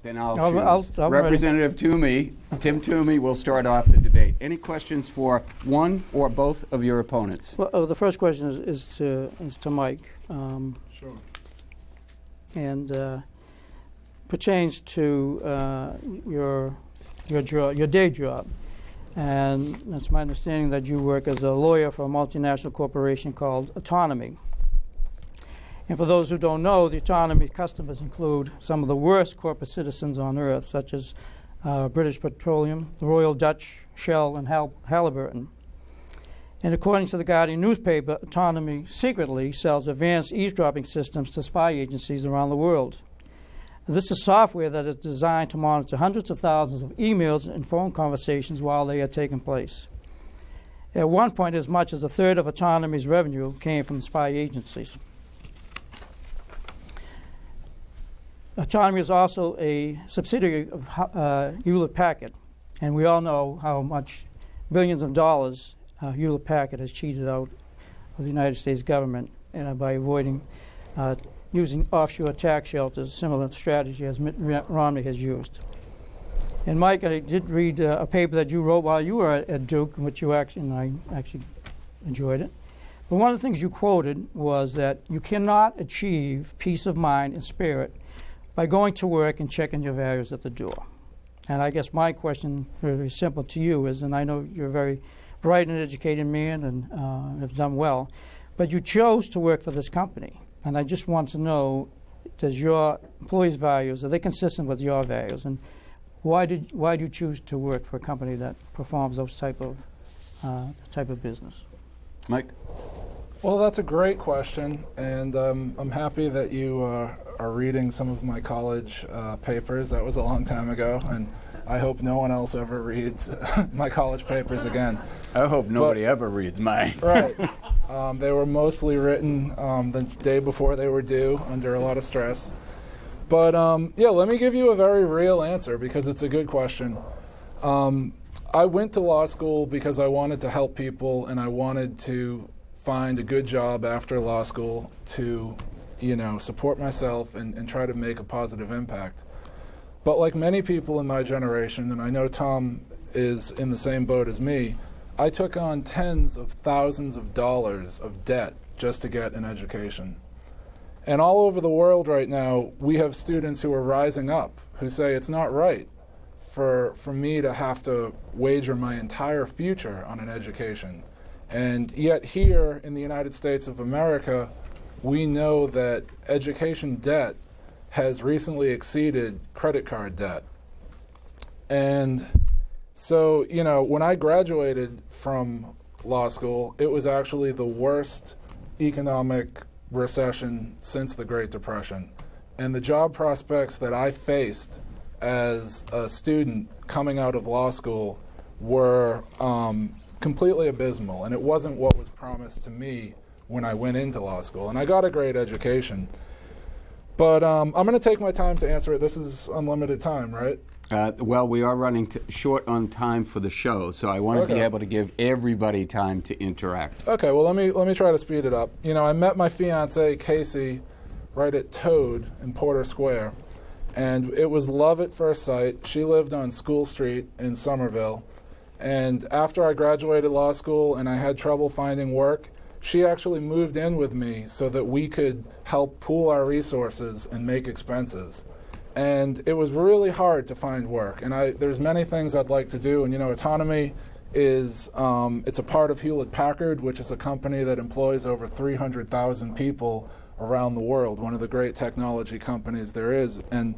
Then I'll choose. I'm Representative Toomey, Tim Toomey, will start off the debate. Any questions for one or both of your opponents? Well, the first question is to Mike. Sure. And pertains to your day job. And it's my understanding that you work as a lawyer for a multinational corporation called Autonomy. And for those who don't know, the Autonomy customers include some of the worst corporate citizens on earth, such as British Petroleum, the Royal Dutch Shell, and Halliburton. And according to the Guardian newspaper, Autonomy secretly sells advanced eavesdropping systems to spy agencies around the world. This is software that is designed to monitor hundreds of thousands of emails and phone conversations while they are taking place. At one point, as much as a third of Autonomy's revenue came from spy agencies. Autonomy is also a subsidiary of Hewlett-Packard, and we all know how much billions of dollars Hewlett-Packard has cheated out of the United States government by avoiding using offshore tax shelters, similar strategy as Mitt Romney has used. And Mike, I did read a paper that you wrote while you were at Duke, which I actually enjoyed it. But one of the things you quoted was that you cannot achieve peace of mind and spirit by going to work and checking your values at the door. And I guess my question, very simple to you, is, and I know you're a very bright and educated man and have done well, but you chose to work for this company. And I just want to know, does your employees' values, are they consistent with your values? And why do you choose to work for a company that performs those type of business? Mike? Well, that's a great question, and I'm happy that you are reading some of my college papers. That was a long time ago, and I hope no one else ever reads my college papers again. I hope nobody ever reads mine. Right. They were mostly written the day before they were due, under a lot of stress. But yeah, let me give you a very real answer because it's a good question. I went to law school because I wanted to help people and I wanted to find a good job after law school to, support myself and try to make a positive impact. But like many people in my generation, and I know Tom is in the same boat as me, I took on tens of thousands of dollars of debt just to get an education. And all over the world right now, we have students who are rising up who say it's not right for me to have to wager my entire future on an education. And yet here in the United States of America, we know that education debt has recently exceeded credit card debt. And so, when I graduated from law school, it was actually the worst economic recession since the Great Depression. And the job prospects that I faced as a student coming out of law school were completely abysmal, and it wasn't what was promised to me when I went into law school. And I got a great education. But I'm going to take my time to answer it. This is unlimited time, right? Well, we are running short on time for the show, so I want to be able to give everybody time to interact. Okay, well, let me try to speed it up. I met my fiancée, Casey, right at Toad in Porter Square, and it was love at first sight. She lived on School Street in Somerville, and after I graduated law school and I had trouble finding work, she actually moved in with me so that we could help pool our resources and make expenses. And it was really hard to find work. And there's many things I'd like to do. And Autonomy is it's a part of Hewlett-Packard, which is a company that employs over 300,000 people around the world, one of the great technology companies there is. And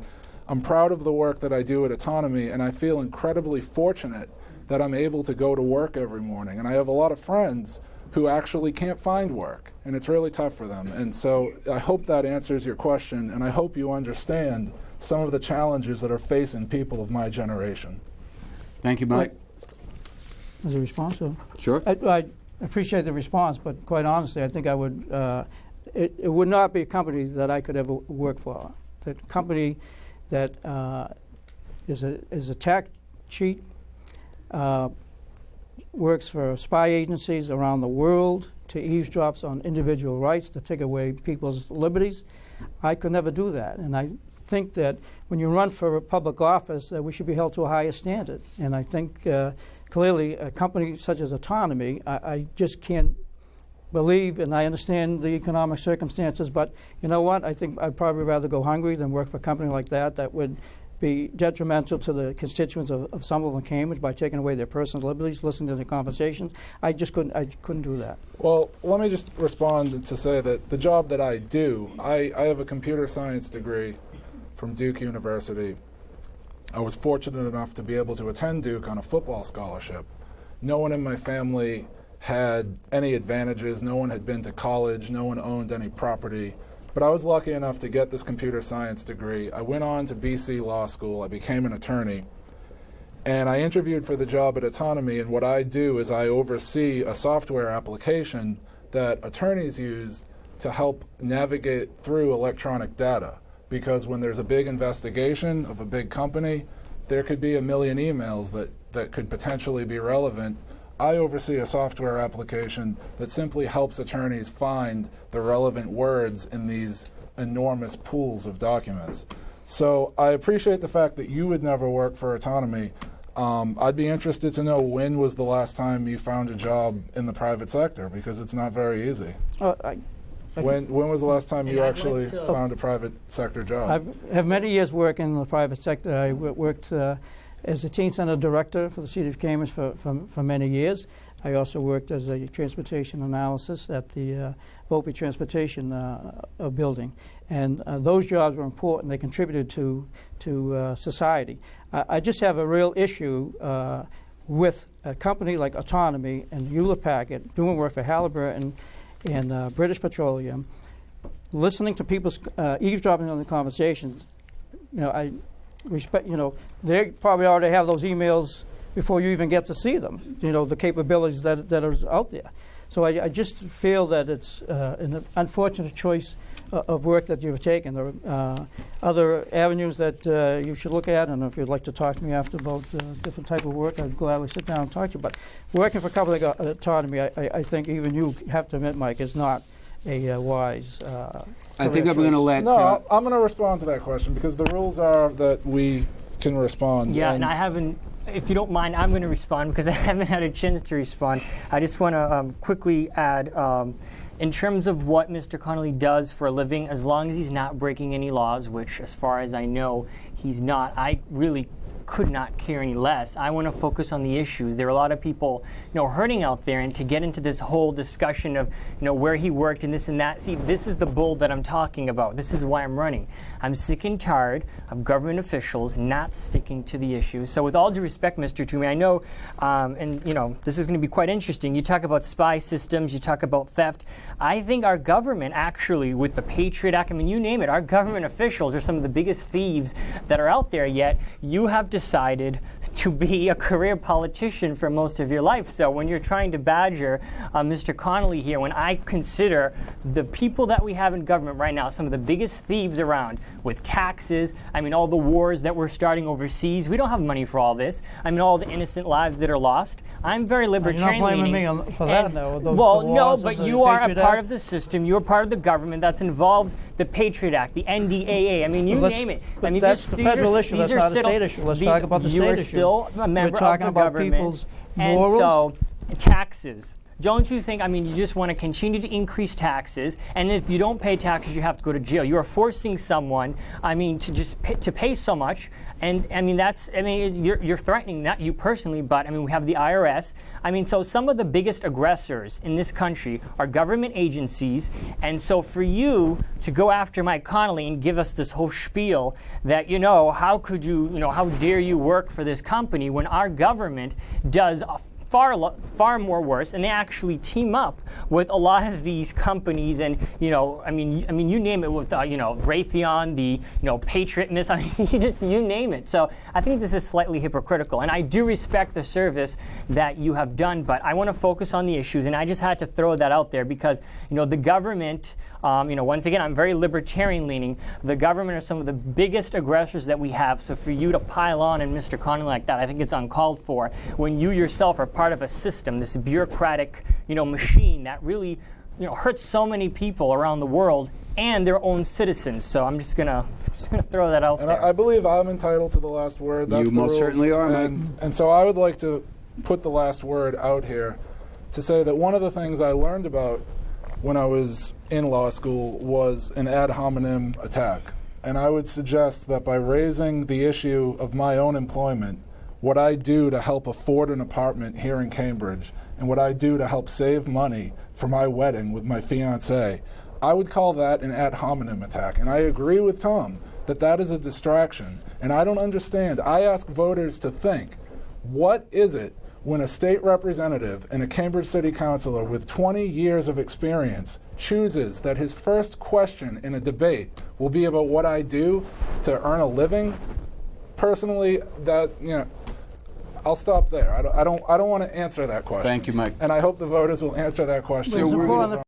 I'm proud of the work that I do at Autonomy, and I feel incredibly fortunate that I'm able to go to work every morning. And I have a lot of friends who actually can't find work, and it's really tough for them. And so I hope that answers your question, and I hope you understand some of the challenges that are facing people of my generation. Thank you, Mike. As a response? Sure. I appreciate the response, but quite honestly, I think I would. It would not be a company that I could ever work for. The company that is a tax cheat, works for spy agencies around the world to eavesdrops on individual rights to take away people's liberties. I could never do that, and think that when you run for a public office, that we should be held to a higher standard. And I think clearly a company such as Autonomy, I just can't believe, and I understand the economic circumstances, but you know what? I think I'd probably rather go hungry than work for a company like that would be detrimental to the constituents of Somerville and Cambridge by taking away their personal liberties, listening to their conversations. I couldn't do that. Well, let me just respond to say that the job that I do, I have a computer science degree from Duke University. I was fortunate enough to be able to attend Duke on a football scholarship. No one in my family had any advantages. No one had been to college. No one owned any property. But I was lucky enough to get this computer science degree. I went on to BC Law School. I became an attorney. And I interviewed for the job at Autonomy, and what I do is I oversee a software application that attorneys use to help navigate through electronic data. Because when there's a big investigation of a big company, there could be 1 million emails that could potentially be relevant. I oversee a software application that simply helps attorneys find the relevant words in these enormous pools of documents. So I appreciate the fact that you would never work for Autonomy. I'd be interested to know, when was the last time you found a job in the private sector, because it's not very easy. When was the last time you actually found a private sector job? I have many years working in the private sector. I worked as a teen center director for the city of Cambridge for many years. I also worked as a transportation analyst at the Volpe Transportation building. And those jobs were important. They contributed to society. I just have a real issue with a company like Autonomy and Hewlett Packard doing work for Halliburton and British Petroleum, listening to people's eavesdropping on the conversations. I respect, they probably already have those emails before you even get to see them, the capabilities that are out there. So I just feel that it's an unfortunate choice of work that you've taken. There are other avenues that you should look at, and if you'd like to talk to me after about different type of work, I'd gladly sit down and talk to you. But working for a company like Autonomy, I think even you have to admit, Mike, is not a wise I think I'm going to let... No, I'm going to respond to that question, because the rules are that we can respond. Yeah, and I haven't, if you don't mind, I'm going to respond because I haven't had a chance to respond. I just want to quickly add, in terms of what Mr. Connolly does for a living, as long as he's not breaking any laws, which as far as I know, he's not, I really could not care any less. I want to focus on the issues. There are a lot of people, hurting out there, and to get into this whole discussion of, where he worked and this and that. See, this is the bull that I'm talking about. This is why I'm running. I'm sick and tired of government officials not sticking to the issues. So with all due respect, Mr. Toomey, I know, and this is going to be quite interesting. You talk about spy systems, you talk about theft. I think our government actually, with the Patriot Act, you name it, our government officials are some of the biggest thieves that are out there, yet you have decided to be a career politician for most of your life. So when you're trying to badger Mr. Connolly here, when I consider the people that we have in government right now, some of the biggest thieves around, with taxes, all the wars that we're starting overseas, we don't have money for all this. All the innocent lives that are lost. I'm very libertarian. You're not blaming me for that, though. Well, no, but you are a part of the system. You're part of the government that's involved. The Patriot Act, the NDAA. You name it. But that's the federal issue. That's not a state issue. Let's talk about the state issue. You are still a member of the government. People's morals. And so, taxes. Don't you think, you just want to continue to increase taxes, and if you don't pay taxes, you have to go to jail. You are forcing someone, to just to pay so much, and you're threatening, not you personally, but we have the IRS. So some of the biggest aggressors in this country are government agencies, and so for you to go after Mike Connolly and give us this whole spiel that, how could you, how dare you work for this company when our government does far more worse, and they actually team up with a lot of these companies, and you name it, with Raytheon, the Patriot missile, you name it. So I think this is slightly hypocritical, and I do respect the service that you have done, but I want to focus on the issues, and I just had to throw that out there because the government. Once again, I'm very libertarian leaning. The government are some of the biggest aggressors that we have. So for you to pile on and Mr. Connolly like that, I think it's uncalled for. When you yourself are part of a system, this bureaucratic, machine that really, hurts so many people around the world, and their own citizens. So I'm just gonna throw that out And there. I believe I'm entitled to the last word. That's You the most rules. certainly are, Mike. And so I would like to put the last word out here to say that one of the things I learned about when I was in law school was an ad hominem attack. And I would suggest that by raising the issue of my own employment, what I do to help afford an apartment here in Cambridge, and what I do to help save money for my wedding with my fiancée, I would call that an ad hominem attack. And I agree with Tom that that is a distraction. And I don't understand. I ask voters to think, what is it when a state representative and a Cambridge City Councilor with 20 years of experience chooses that his first question in a debate will be about what I do to earn a living? Personally, that, I'll stop there. I don't want to answer that question. Thank you, Mike. And I hope the voters will answer that question. So we're gonna-